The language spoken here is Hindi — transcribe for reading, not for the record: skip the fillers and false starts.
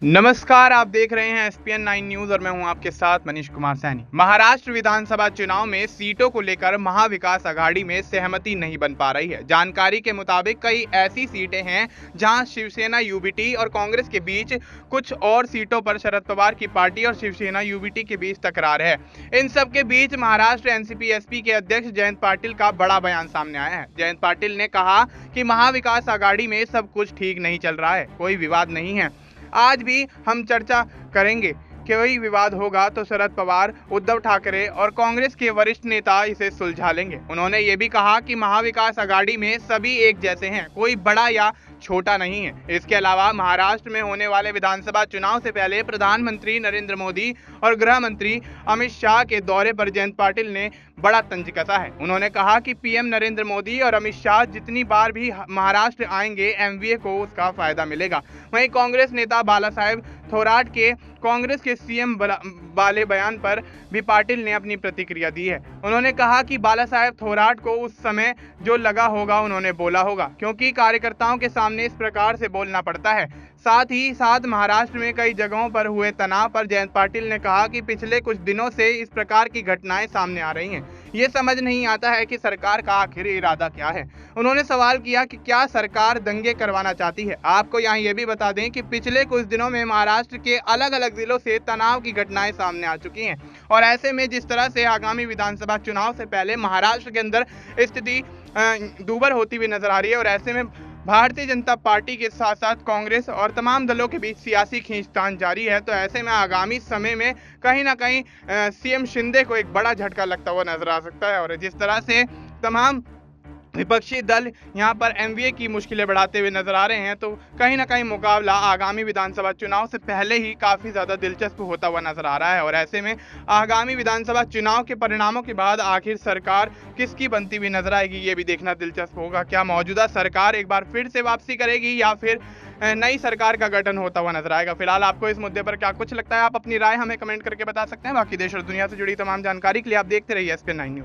नमस्कार, आप देख रहे हैं एसपीएन 9 न्यूज और मैं हूं आपके साथ मनीष कुमार सैनी। महाराष्ट्र विधानसभा चुनाव में सीटों को लेकर महाविकास आघाड़ी में सहमति नहीं बन पा रही है। जानकारी के मुताबिक कई ऐसी सीटें हैं जहां शिवसेना यूबीटी और कांग्रेस के बीच, कुछ और सीटों पर शरद पवार की पार्टी और शिवसेना यूबीटी के बीच तकरार है। इन सब के बीच महाराष्ट्र एनसीपी एसपी के अध्यक्ष जयंत पाटिल का बड़ा बयान सामने आया है। जयंत पाटिल ने कहा कि महाविकास आघाड़ी में सब कुछ ठीक नहीं चल रहा है, कोई विवाद नहीं है। आज भी हम चर्चा करेंगे, कोई विवाद होगा तो शरद पवार, उद्धव ठाकरे और कांग्रेस के वरिष्ठ नेता इसे सुलझा लेंगे। उन्होंने ये भी कहा कि महाविकास आघाड़ी में सभी एक जैसे हैं, कोई बड़ा या छोटा नहीं है। इसके अलावा महाराष्ट्र में होने वाले विधानसभा चुनाव से पहले प्रधानमंत्री नरेंद्र मोदी और गृह मंत्री अमित शाह के दौरे पर जयंत पाटिल ने बड़ा तंज कसा है। उन्होंने कहा कि पीएम नरेंद्र मोदी और अमित शाह जितनी बार भी महाराष्ट्र आएंगे, एमवीए को उसका फायदा मिलेगा। वहीं कांग्रेस नेता बालासाहेब थोराट के कांग्रेस के सीएम वाले बयान पर भी पाटिल ने अपनी प्रतिक्रिया दी है। उन्होंने कहा कि बालासाहेब थोराट को उस समय जो लगा होगा उन्होंने बोला होगा, क्योंकि कार्यकर्ताओं के सामने इस प्रकार से बोलना पड़ता है। साथ ही साथ महाराष्ट्र में कई जगहों पर हुए तनाव पर जयंत पाटिल ने कहा कि पिछले कुछ दिनों से इस प्रकार की घटनाएं सामने आ रही हैं। ये समझ नहीं आता है कि सरकार का आखिर इरादा क्या है। उन्होंने सवाल किया कि क्या सरकार दंगे करवाना चाहती है। आपको यहाँ ये भी बता दें कि पिछले कुछ दिनों में महाराष्ट्र के अलग अलग जिलों से तनाव की घटनाएं सामने आ चुकी हैं, और ऐसे में जिस तरह से आगामी विधानसभा चुनाव से पहले महाराष्ट्र के अंदर स्थिति दूभर होती हुई नजर आ रही है, और ऐसे में भारतीय जनता पार्टी के साथ साथ कांग्रेस और तमाम दलों के बीच सियासी खींचतान जारी है। तो ऐसे में आगामी समय में कहीं ना कहीं सीएम शिंदे को एक बड़ा झटका लगता हुआ नजर आ सकता है, और जिस तरह से तमाम विपक्षी दल यहाँ पर एमवीए की मुश्किलें बढ़ाते हुए नजर आ रहे हैं, तो कहीं ना कहीं मुकाबला आगामी विधानसभा चुनाव से पहले ही काफी ज्यादा दिलचस्प होता हुआ नजर आ रहा है। और ऐसे में आगामी विधानसभा चुनाव के परिणामों के बाद आखिर सरकार किसकी बनती हुई नजर आएगी, ये भी देखना दिलचस्प होगा। क्या मौजूदा सरकार एक बार फिर से वापसी करेगी या फिर नई सरकार का गठन होता हुआ नजर आएगा। फिलहाल आपको इस मुद्दे पर क्या कुछ लगता है, आप अपनी राय हमें कमेंट करके बता सकते हैं। बाकी देश और दुनिया से जुड़ी तमाम जानकारी के लिए आप देखते रहिए एसपीएन 9 न्यूज।